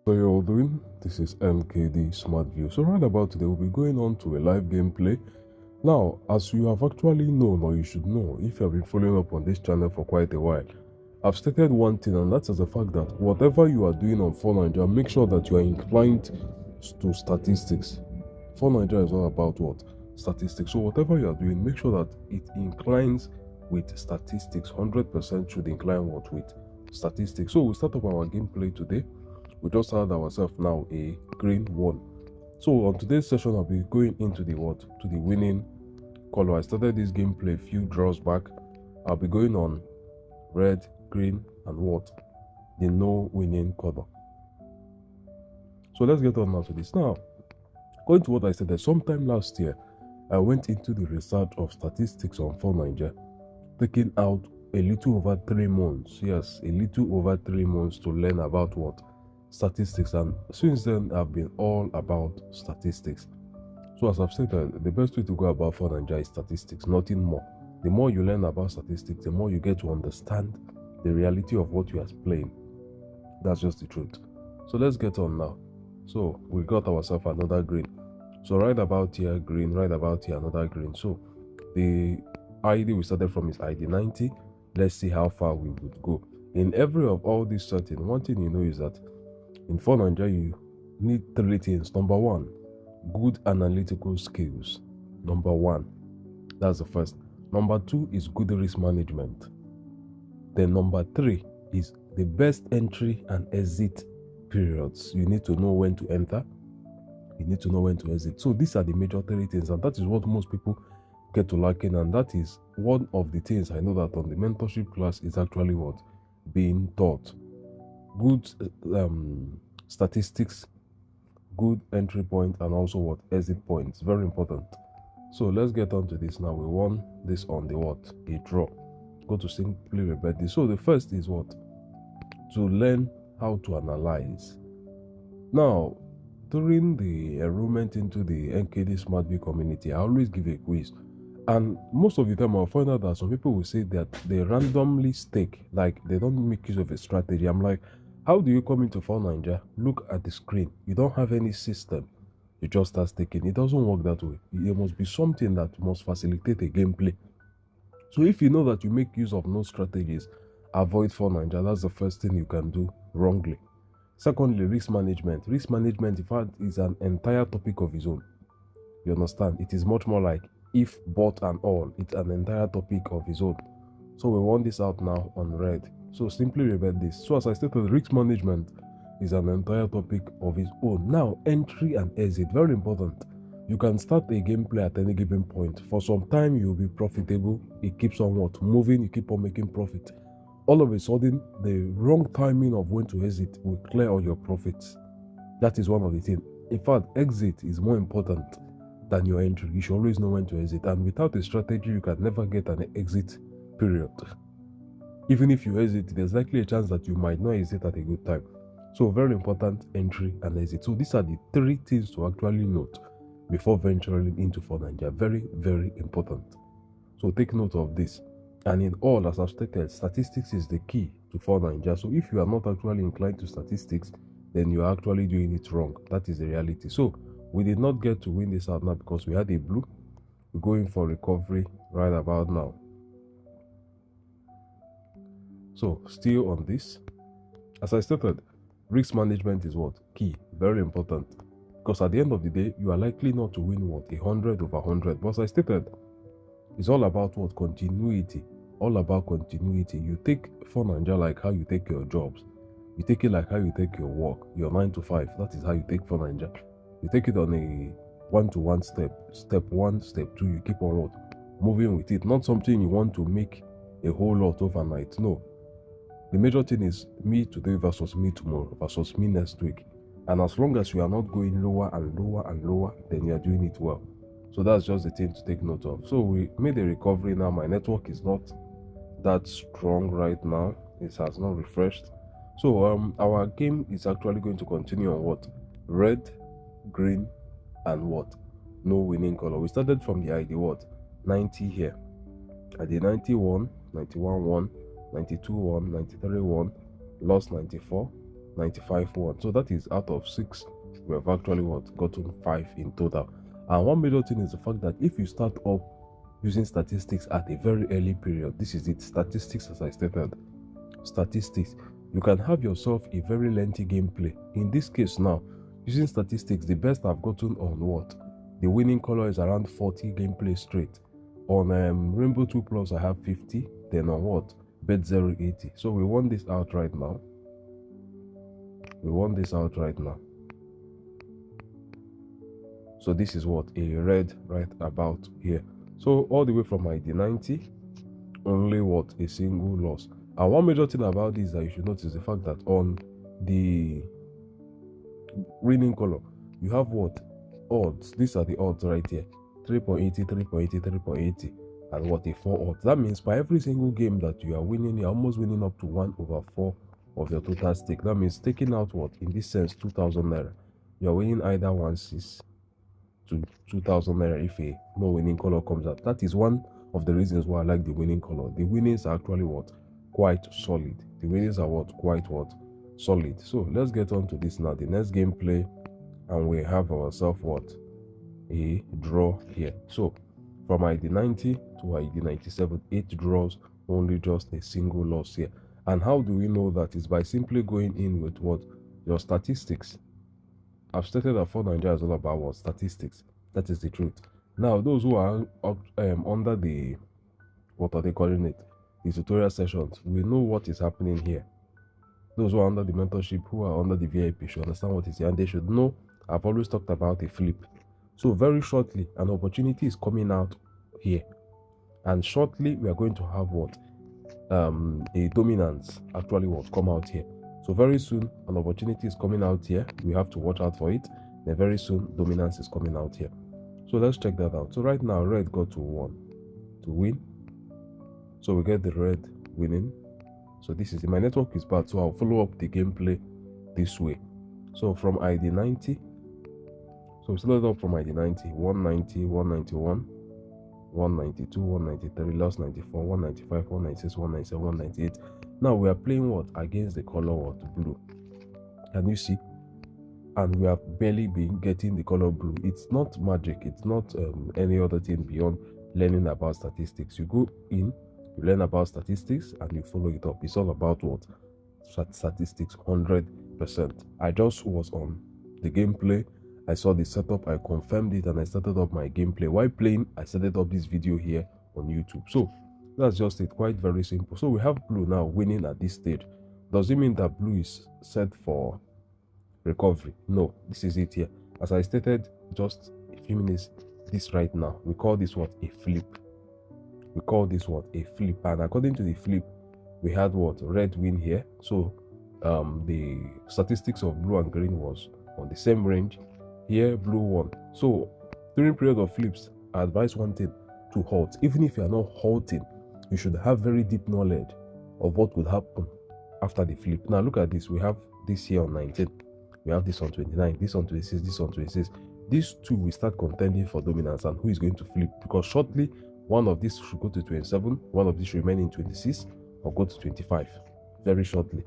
How you all doing? This is MKD SMARTVIEW. So right about today, we'll be going on to a live gameplay. Now, as you have actually known, or you should know, if you have been following up on this channel for quite a while, I've stated one thing, and that is the fact that whatever you are doing on 4Nigeria, make sure that you are inclined to statistics. 4Nigeria is all about what? Statistics. So whatever you are doing, make sure that it inclines with statistics. 100% should incline what? With statistics. So we start up our gameplay today. We just had ourselves now a green one. So on today's session, I'll be going into the what? To the winning color. I started this gameplay a few draws back. I'll be going on red, green, and what? The no winning color. So let's get on now to this. Now, going to what I said, that sometime last year, I went into the research of statistics on 4Nigeria, taking out a little over 3 months. Yes, a little over 3 months to learn about what? Statistics. And since then, I've been all about statistics. So as I've said, the best way to go about 4Nigeria is statistics, nothing more. The more you learn about statistics, the more you get to understand the reality of what you are playing. That's just the truth. So let's get on now. So we got ourselves another green. So right about here, green, right about here, another green. So the ID we started from is ID 90. Let's see how far we would go. In every of all these settings, one thing you know is that in 4Nigeria, you need 3 things. Number 1, good analytical skills. Number 1, that's the first. Number 2 is good risk management. Then number 3 is the best entry and exit periods. You need to know when to enter. You need to know when to exit. So these are the major 3 things, and that is what most people get to lacking, and that is one of the things I know that on the mentorship class is actually what? Being taught. Good statistics, good entry point, and also what? Exit points. Very important. So let's get on to this now. We won this on the what? A draw. Go to simply rebet this. So the first is what? To learn how to analyze. Now, during the enrollment into the NKD SMARTVIEW community, I always give a quiz. And most of the time I'll find out that some people will say that they randomly stake, like they don't make use of a strategy. I'm like, how do you come into 4Nigeria, look at the screen, you don't have any system, you just start staking? It doesn't work that way. There must be something that must facilitate a gameplay. So if you know that you make use of no strategies, avoid 4Nigeria. That's the first thing you can do wrongly. Secondly, risk management. Risk management, in fact, is an entire topic of its own. You understand? It is much more like if, but, and all. It's an entire topic of its own. So we want this out now on red. So simply rebet this. So as I stated, risk management is an entire topic of its own. Now, entry and exit, very important. You can start a gameplay at any given point. For some time, you'll be profitable. It keeps on what? Moving, you keep on making profit. All of a sudden, the wrong timing of when to exit will clear all your profits. That is one of the things. In fact, exit is more important than your entry. You should always know when to exit. And without a strategy, you can never get an exit period. Even if you exit, there's likely a chance that you might not exit at a good time. So very important, entry and exit. So these are the 3 things to actually note before venturing into 4Nigeria. Very, very important. So take note of this. And in all, as I've stated, statistics is the key to 4Nigeria. So if you are not actually inclined to statistics, then you are actually doing it wrong. That is the reality. So we did not get to win this out now because we had a blue. We're going for recovery right about now. So still on this, as I stated, risk management is what? Key. Very important. Because at the end of the day, you are likely not to win what? 100 over 100. But as I stated, it's all about what? Continuity. All about continuity. You take 4Nigeria like how you take your jobs. You take it like how you take your work, your 9 to 5. That is how you take 4Nigeria. You take it on a one-to-one step. Step 1, step 2, you keep on what? Moving with it. Not something you want to make a whole lot overnight. No. The major thing is me today versus me tomorrow versus me next week. And as long as you are not going lower and lower and lower, then you are doing it well. So that's just the thing to take note of. So we made a recovery now. My network is not that strong right now. It has not refreshed. So our game is actually going to continue on what? Red, green, and what? No winning color. We started from the ID what? 90 here. ID 91, 91, 1, 92, 1, 93, 1, lost 94, 95 1. So that is out of 6, we have actually gotten 5 in total. And one major thing is the fact that if you start off using statistics at a very early period, this is it, statistics, as I stated, statistics, you can have yourself a very lengthy gameplay. In this case now, using statistics, the best I've gotten on the winning color is around 40 gameplay straight. On Rainbow 2 Plus, I have 50. Then on BET9JA 80. So we won this out right now. So this is a red right about here. So all the way from ID 90, only a single loss. And one major thing about this that you should notice the fact that on the winning color, you have odds. These are the odds right here: 3.80, 3.80, 3.80, and a 4 odds. That means by every single game that you are winning, you're almost winning up to 1/4 of your total stake. That means taking out in this sense 2,000 naira, you are winning either 1/6 to 2,000 naira if a no winning color comes out. That is one of the reasons why I like the winning color. The winnings are actually quite solid. The winnings are quite solid. So let's get on to this now, the next gameplay, and we have ourselves a draw here. So from ID 90 to ID 97, 8 draws, only just a single loss here. And how do we know that? Is by simply going in with your statistics. I've stated that BET9JA is all about statistics. That is the truth. Now, those who are under the, what are they calling it, the tutorial sessions, we know what is happening here. Those who are under the mentorship, who are under the VIP, should understand what is here, and they should know I've always talked about a flip. So very shortly, an opportunity is coming out here, and shortly we are going to have a dominance actually come out here. So very soon an opportunity is coming out here. We have to watch out for it. Then very soon dominance is coming out here. So let's check that out. So right now red got to 1 to win. So we get the red winning. So this is my network is bad, so I'll follow up the gameplay this way. So from ID 90, so we started up from ID 90, 190, 191, 192, 193, lost 94, 195, 196, 197, 198. Now we are playing against the color blue. Can you see? And we have barely been getting the color blue. It's not magic. It's not any other thing beyond learning about statistics. You go in, you learn about statistics, and you follow it up. It's all about statistics, 100%. I just was on the gameplay. I saw the setup, I confirmed it, and I started up my gameplay. While playing, I started up this video here on YouTube. So that's just it, quite very simple. So we have blue now winning at this stage. Does it mean that blue is set for recovery? No, this is it here. As I stated just a few minutes, this right now, we call this a flip. We call this a flip, and according to the flip, we had red win here. So the statistics of blue and green was on the same range. Here blue won. So during period of flips, I advise one thing: to halt. Even if you are not halting, you should have very deep knowledge of what will happen after the flip. Now look at this. We have this here on 19, we have this on 29, this on 26, this on 26. These two will start contending for dominance, and who is going to flip, because shortly one of these should go to 27, one of these should remain in 26 or go to 25 very shortly.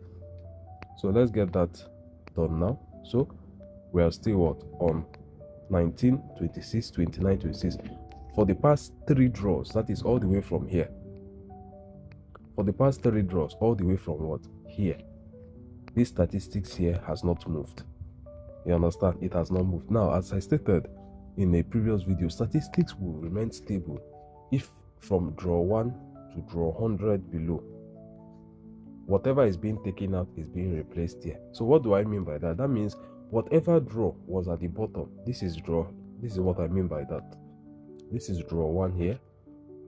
So let's get that done now. So we are still on 19, 26, 29, 26 for the past 3 draws. That is all the way from here. For the past 3 draws, all the way from here, this statistics here has not moved. You understand? It has not moved. Now, as I stated in a previous video, statistics will remain stable if from draw 1 to draw 100 below, whatever is being taken out is being replaced here. So what do I mean by that? That means whatever draw was at the bottom, this is draw. This is what I mean by that. This is draw 1 here.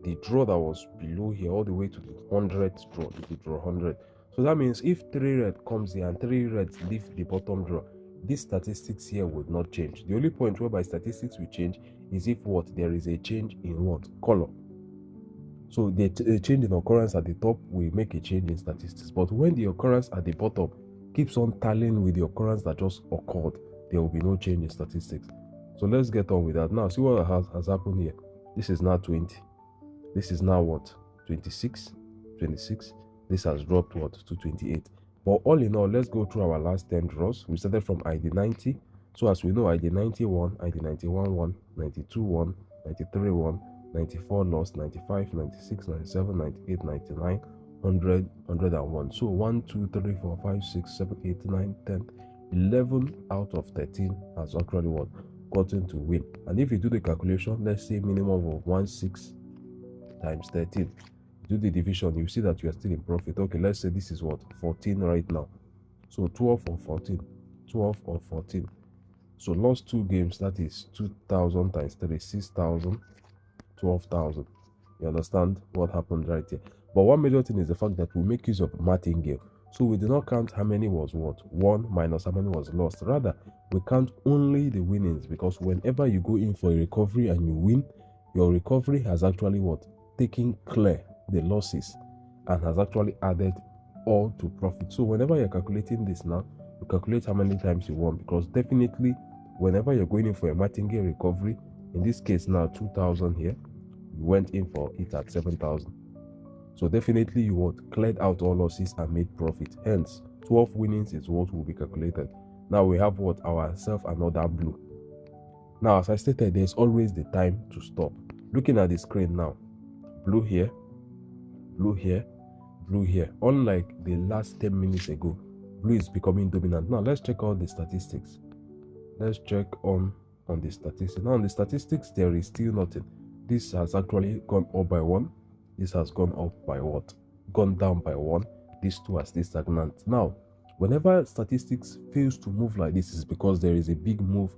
The draw that was below here all the way to the 100th draw, to the draw 100. So that means if 3 red comes here and 3 reds leave the bottom draw, this statistics here would not change. The only point whereby statistics will change is if there is a change in color. So the change in occurrence at the top will make a change in statistics. But when the occurrence at the bottom keeps on tallying with the occurrence that just occurred, there will be no change in statistics. So let's get on with that. Now see what has happened here. This is now 20. This is now 26. 26. This has dropped to 28. But all in all, let's go through our last 10 draws. We started from ID 90. So as we know, ID 91, ID 91 1, 92 1, 93 1, 94 lost, 95, 96, 97, 98, 99, 100, 101. So 1, 2, 3, 4, 5, 6, 7, 8, 9, 10, 11 out of 13 has actually what? Gotten to win. And if you do the calculation, let's say minimum of 16 times 13. Do the division, you see that you are still in profit. Okay, let's say this is what? 14 right now. So 12 or 14. 12 or 14. So lost 2 games, that is 2,000 times 3, 6,000, 12,000. You understand what happened right here? But one major thing is the fact that we make use of martingale. So we did not count how many was what? Won minus how many was lost. Rather, we count only the winnings, because whenever you go in for a recovery and you win, your recovery has actually what? Taken clear the losses and has actually added all to profit. So whenever you're calculating this now, you calculate how many times you won, because definitely whenever you're going in for a martingale recovery, in this case now 2,000 here, you went in for it at 7,000. So definitely you would cleared out all losses and made profit. Hence 12 winnings is what will be calculated. Now we have what? Ourselves another blue. Now as I stated, there's always the time to stop. Looking at the screen now, blue here, blue here, blue here. Unlike the last 10 minutes ago, blue is becoming dominant. Now let's check out the statistics. Let's check on the statistics. Now on the statistics, there is still nothing. This has actually gone up by 1. This has gone up by what? Gone down by 1. These two are still stagnant. Now, whenever statistics fails to move like this, is because there is a big move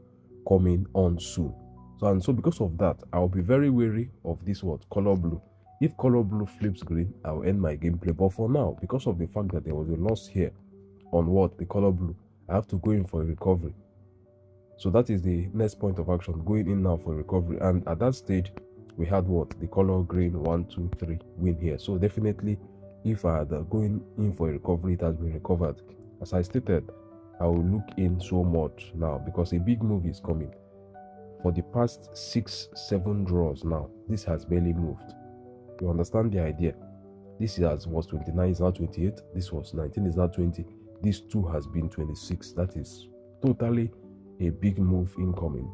coming on soon. So because of that, I'll be very wary of this what? Color blue. If color blue flips green, I'll end my gameplay. But for now, because of the fact that there was a loss here on what? The color blue, I have to go in for a recovery. So that is the next point of action, going in now for recovery. And at that stage, we had what? The color green 1, 2, 3 win here. So definitely, if I had going in for a recovery, it has been recovered. As I stated, I will look in so much now because a big move is coming. For the past 6, 7 draws now, this has barely moved. You understand the idea? This was 29, is now 28. This was 19, is now 20. This 2 has been 26. That is totally a big move incoming.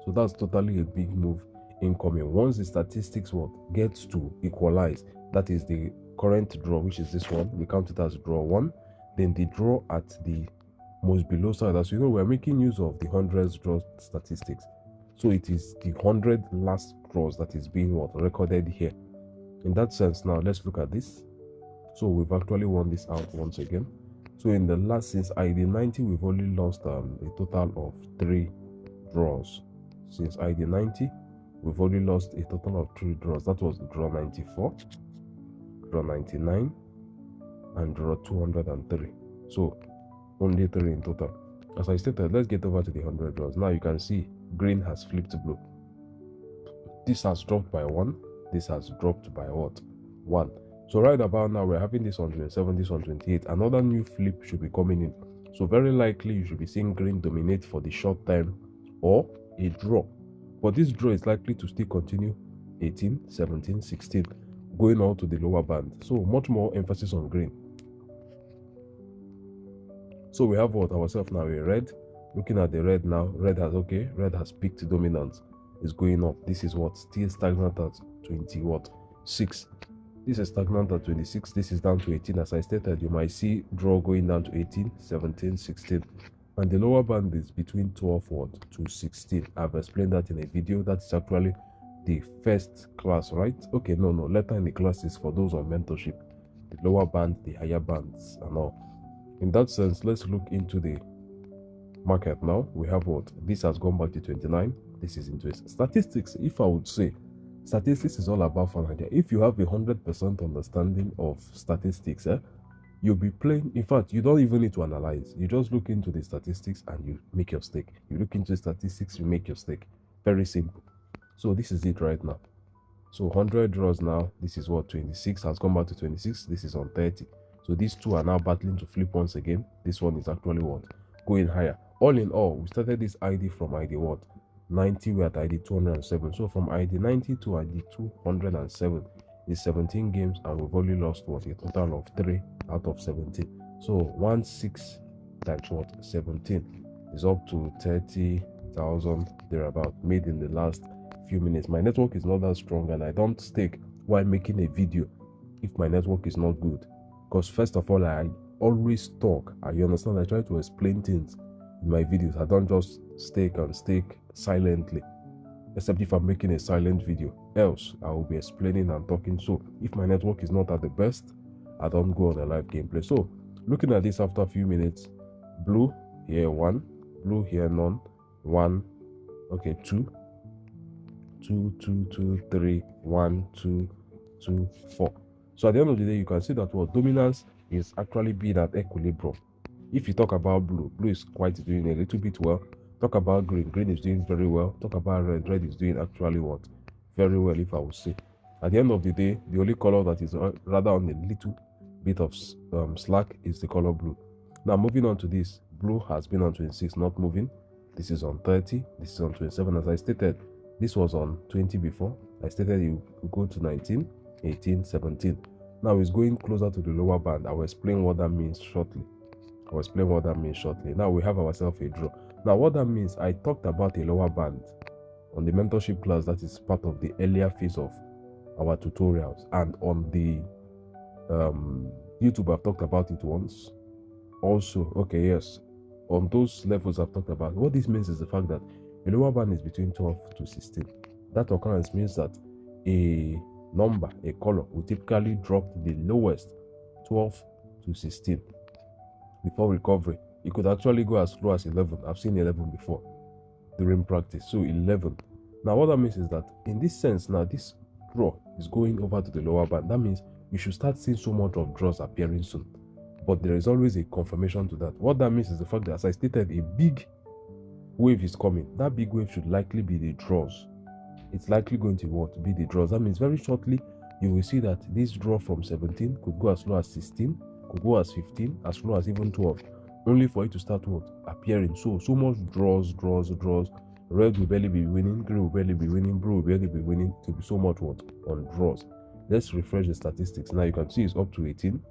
So that's totally a big move incoming. Once the statistics gets to equalize, that is the current draw, which is this one, we count it as draw 1. Then the draw at the most below side, as you know, we're making use of the 100s draw statistics. So it is the 100 last draws that is being recorded here. In that sense, now let's look at this. So we've actually won this out once again. So in the last, since ID 90, we've only lost a total of 3 draws. Since ID 90, we've only lost a total of 3 draws. That was draw 94, draw 99, and draw 203. So only 3 in total. As I stated, let's get over to the 100 draws. Now you can see green has flipped blue. This has dropped by 1. This has dropped by what? 1. So right about now, we're having this on 27, this on 28. Another new flip should be coming in. So very likely you should be seeing green dominate for the short time or a draw. But this draw is likely to still continue 18, 17, 16, going on to the lower band. So much more emphasis on green. So we have ourselves now a red. Looking at the red now, red has peaked dominance. It's going up. This is still stagnant at 6. This is stagnant at 26. This is down to 18. As I stated, you might see draw going down to 18, 17, 16. And the lower band is between 12 to 16. I've explained that in a video. That's actually the first class, right? Okay, no. Later in the class is for those on mentorship. The lower band, the higher bands and all. In that sense, let's look into the market now. We have this has gone back to 29. This is into statistics. If I would say, statistics is all about fun idea. If you have 100% understanding of statistics, you'll be playing. In fact, you don't even need to analyze. You just look into the statistics and you make your stake. You look into the statistics, you make your stake. Very simple. So this is it right now. So 100 draws now. This is 26 has gone back to 26. This is on 30. So these two are now battling to flip once again. This one is actually going higher. All in all, we started this ID from ID 90, we're at ID 207. So from ID 90 to ID 207 is 17 games, and we've only lost what, a total of 3 out of 17. So 16 times what, 17 is up to 30,000 thereabout, made in the last few minutes. My network is not that strong, and I don't stake while making a video if my network is not good, because first of all, I always talk, and you understand, I try to explain things in my videos. I don't just stake silently, except if I'm making a silent video, else I will be explaining and talking. So if my network is not at the best, I don't go on a live gameplay. So looking at this after a few minutes, blue here 1, blue here none, 1, okay, 2, 2, 2, 2, 3, 1, 2, 2, 4. So at the end of the day, you can see that what dominance is actually being at equilibrium. If you talk about blue, blue is quite doing a little bit well. Talk about green, green is doing very well. Talk about red, red is doing actually what, very well, if I would say. At the end of the day, the only color that is rather on a little bit of slack is the color blue. Now moving on to this, blue has been on 26, not moving. This is on 30, this is on 27. As I stated, this was on 20 before. I stated you go to 19, 18, 17. Now it's going closer to the lower band. I will explain what that means shortly. Now we have ourselves a draw. Now what that means, I talked about a lower band on the mentorship class that is part of the earlier phase of our tutorials, and on the YouTube I've talked about it once also. Okay, yes, on those levels I've talked about. What this means is the fact that a lower band is between 12 to 16. That occurrence means that a number, a color, will typically drop the lowest 12 to 16 before recovery. It could actually go as low as 11. I've seen 11 before during practice. So 11. Now what that means is that in this sense, now this draw is going over to the lower band. That means you should start seeing so much of draws appearing soon. But there is always a confirmation to that. What that means is the fact that, as I stated, a big wave is coming. That big wave should likely be the draws. It's likely going to what? Be the draws. That means very shortly you will see that this draw from 17 could go as low as 16, could go as 15, as low as even 12, only for it to start what? Appearing. So much draws. Red will barely be winning, green will barely be winning, blue will barely be winning. To be so much what? On draws. Let's refresh the statistics. Now you can see it's up to 18,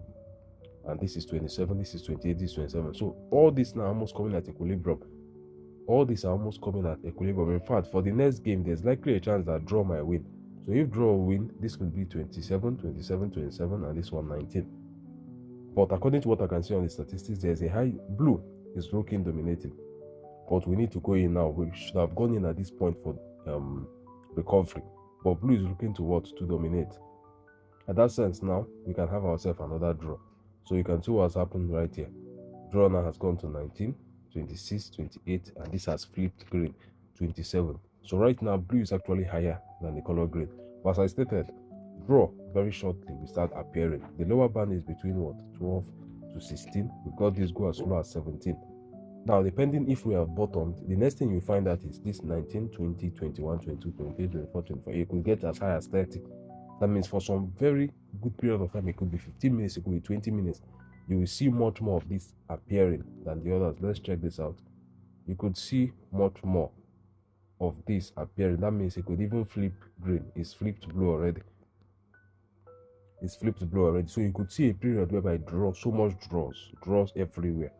and this is 27, this is 28, this is 27. So all this now almost coming at equilibrium. All these are almost coming at equilibrium. In fact, for the next game, there's likely a chance that draw might win. So if draw win, this could be 27, 27, 27, and this one 19. But according to what I can see on the statistics, there's a high blue is looking dominating. But we need to go in now. We should have gone in at this point for recovery. But blue is looking to what? To dominate. At that sense, now we can have ourselves another draw. So you can see what's happened right here. Draw now has gone to 19, 26, 28, and this has flipped green, 27. So right now, blue is actually higher than the color green. But as I stated, draw very shortly will start appearing. The lower band is between what? 12 to 16. We got this go as low as 17. Now, depending if we have bottomed, the next thing you find out is this 19, 20, 21, 22, 23, 24, 25. It could get as high as 30. That means for some very good period of time, it could be 15 minutes, it could be 20 minutes. You will see much more of this appearing than the others. Let's check this out. You could see much more of this appearing. That means it could even flip green. It's flipped blue already. So you could see a period whereby so much draws everywhere.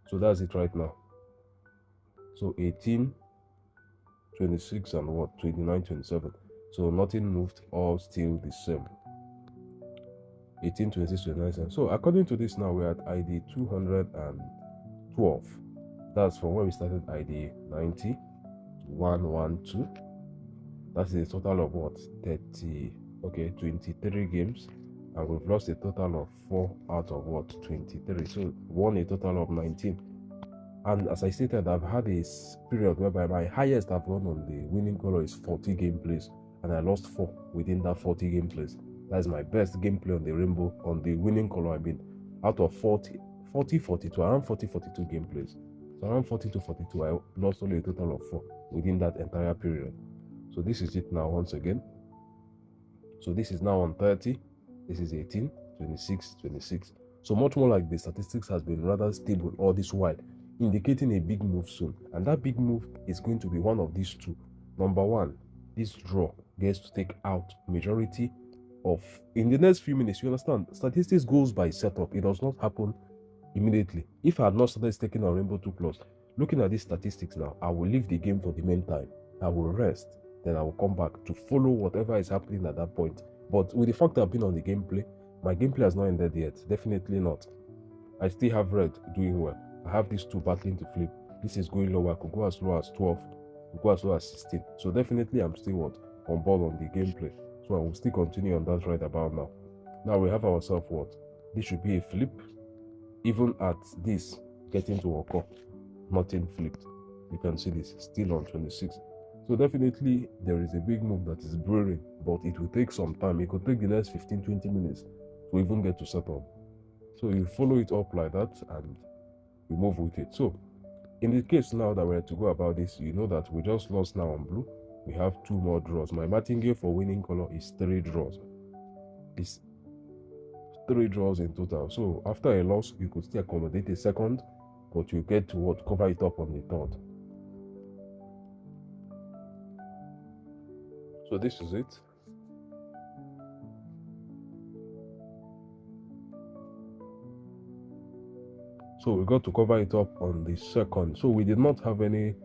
So that's it right now. So 18, 26, and what? 29, 27. So nothing moved, all still the same. 18, 26, 29. So according to this now, we're at ID 212. That's from where we started ID 90, 112. That's a total of what? 23 games. And we've lost a total of 4 out of what? 23. So won a total of 19. And as I stated, I've had a period whereby my highest I've gone on the winning color is 40 gameplays, and I lost 4 within that 40 gameplays. That's my best gameplay on the rainbow, on the winning color. I mean, out of 42, around 42 gameplays. So around 40 to 42, I lost only a total of 4 within that entire period. So this is it now once again. So this is now on 30. This is 18, 26, 26. So much more like the statistics has been rather stable all this while, indicating a big move soon. And that big move is going to be one of these two. Number one, this draw gets to take out majority of in the next few minutes. You understand? Statistics goes by setup. It does not happen immediately. If I had not started staking on Rainbow 2 Plus, looking at these statistics now, I will leave the game for the meantime. I will rest, then I will come back to follow whatever is happening at that point. But with the fact that I've been on the gameplay, my gameplay has not ended yet. Definitely not. I still have red doing well. I have these two battling to flip. This is going lower. I could go as low as 12. Could go as low as 16. So definitely I'm still on board on the gameplay. So I will still continue on that right about now. Now we have ourselves what? This should be a flip. Even at this getting to occur, nothing flipped. You can see this still on 26. So definitely there is a big move that is brewing, but it will take some time. It could take the next 15-20 minutes to even get to set up. So you follow it up like that and you move with it. So in the case now that we're to go about this, you know that we just lost now on blue. We have 2 more draws. My martingale for winning color is 3 draws. It's 3 draws in total. So after a loss, you could still accommodate a second, but you get to cover it up on the third. So this is it. So we got to cover it up on the second. So we did not have any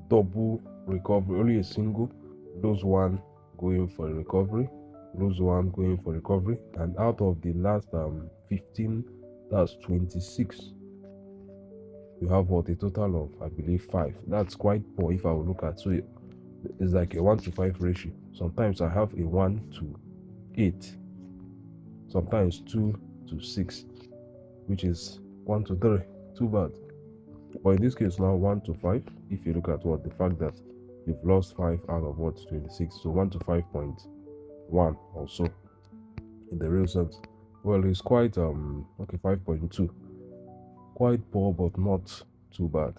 double recovery, only a single. Lose 1, going for a recovery. Lose 1, going for recovery. And out of the last 15, that's 26. You have what? A total of, I believe, 5. That's quite poor if I will look at. So it's like a 1-to-5 ratio. Sometimes I have a 1-to-8. Sometimes 2-to-6, which is 1-to-3. Too bad. But in this case now 1-to-5. If you look at what the fact that you've lost 5 out of what 26, so 1-to-5.1 also in the real sense. Well, it's quite okay, 5.2. Quite poor, but not too bad.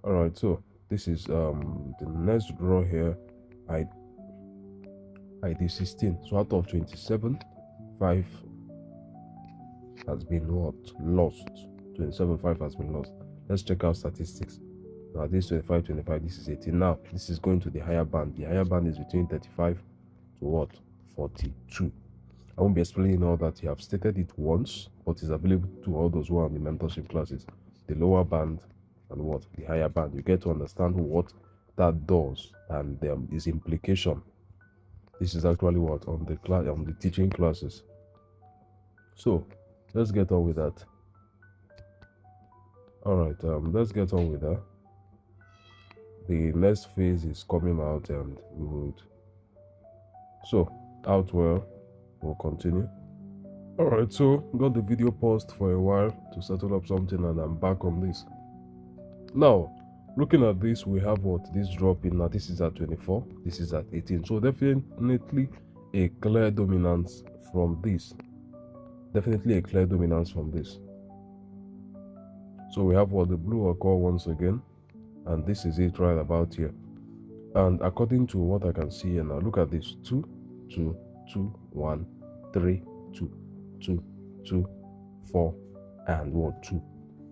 All right, so this is the next draw here. I did 16. So out of 27, 5 has been what? Lost. 27, 5 has been lost. Let's check out statistics. Now this 25, 25, this is 18. Now this is going to the higher band. The higher band is between 35 to what? 42. I won't be explaining all that. You have stated it once, but it's available to all those who are in the mentorship classes. The lower band and what? The higher band. You get to understand what that does and its implication. This is actually what on the teaching classes. So let's get on with that. All right, let's get on with that. The next phase is coming out, and we would out well. We'll continue. All right, so got the video paused for a while to settle up something, and I'm back on this. Now, looking at this, we have what this drop in. Now this is at 24, this is at 18. So definitely a clear dominance from this. Definitely a clear dominance from this. So we have what the blue occur once again, and this is it right about here. And according to what I can see here now, look at this: 2, 2, 2, 1, 3, 2, 2, 2, 4, and what 2.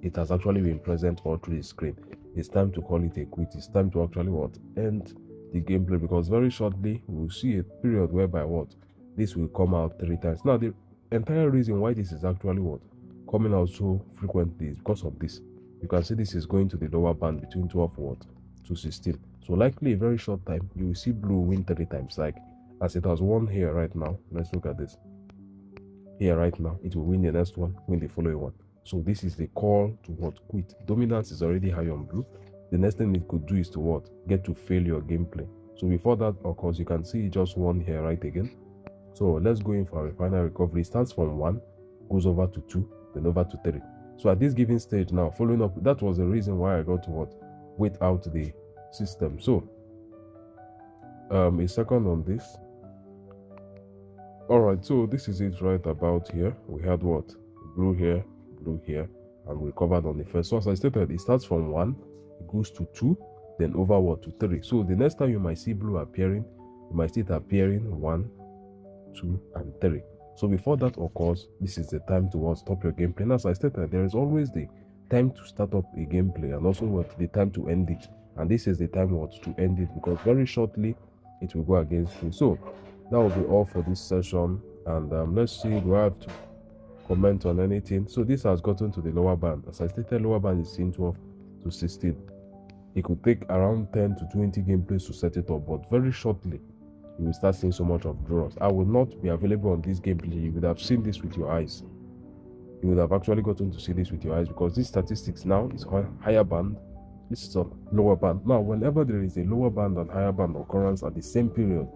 It has actually been present all through the screen. It's time to call it a quit. It's time to actually end the gameplay, because very shortly we'll see a period whereby this will come out 3 times. Now the entire reason why this is actually coming out so frequently is because of this. You can see this is going to the lower band between 12 to 16. So likely a very short time you will see blue win 3 times, like as it has won here right now. Let's look at this. Here right now, it will win the next one, win the following one. So this is the call to quit. Dominance is already high on blue. The next thing it could do is to get to fail your gameplay. So before that occurs, you can see it just won here right again. So let's go in for a final recovery. It starts from 1, goes over to 2, then over to 3. So at this given stage now, following up, that was the reason why I got to wait out the system. So a second on this. All right, so this is it right about here. We had blue here, and we covered on the first. So as I stated, it starts from 1, it goes to 2, then over to 3. So the next time you might see blue appearing, you might see it appearing 1, 2, and 3. So before that occurs, this is the time to stop your gameplay. And as I stated, there is always the time to start up a gameplay, and also the time to end it. and this is the time what to end it, because very shortly it will go against me. So that will be all for this session, and let's see, do I have to comment on anything? So this has gotten to the lower band. As I stated, lower band is scene 12 to 16. It could take around 10 to 20 gameplays to set it up, but very shortly you will start seeing so much of draws. I will not be available on this gameplay. You would have seen this with your eyes. You would have actually gotten to see this with your eyes, because this statistics now is higher band, this is a lower band. Now whenever there is a lower band and higher band occurrence at the same period,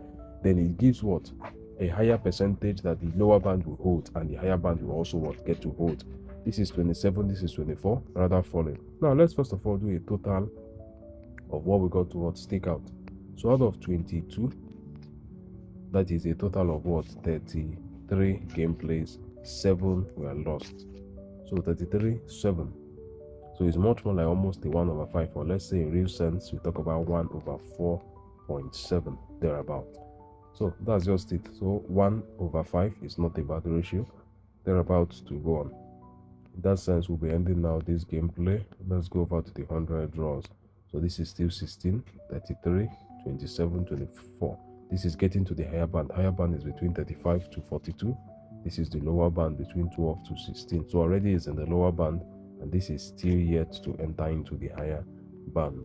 then it gives what? A higher percentage that the lower band will hold, and the higher band will also what? Get to hold. This is 27, this is 24, rather falling. Now let's first of all do a total of what we got to what stake out. So out of 22, that is a total of what? 33 gameplays, 7 were lost. So 33, 7. So it's much more like almost a 1/5, or let's say in real sense we talk about 1/4.7 thereabout. So that's just it. So 1/5 is not a bad ratio, thereabouts to go on. In that sense, we'll be ending now this gameplay. Let's go over to the 100 draws. So this is still 16, 33, 27, 24. This is getting to the higher band. Higher band is between 35 to 42. This is the lower band between 12 to 16. So already is in the lower band, and this is still yet to enter into the higher band.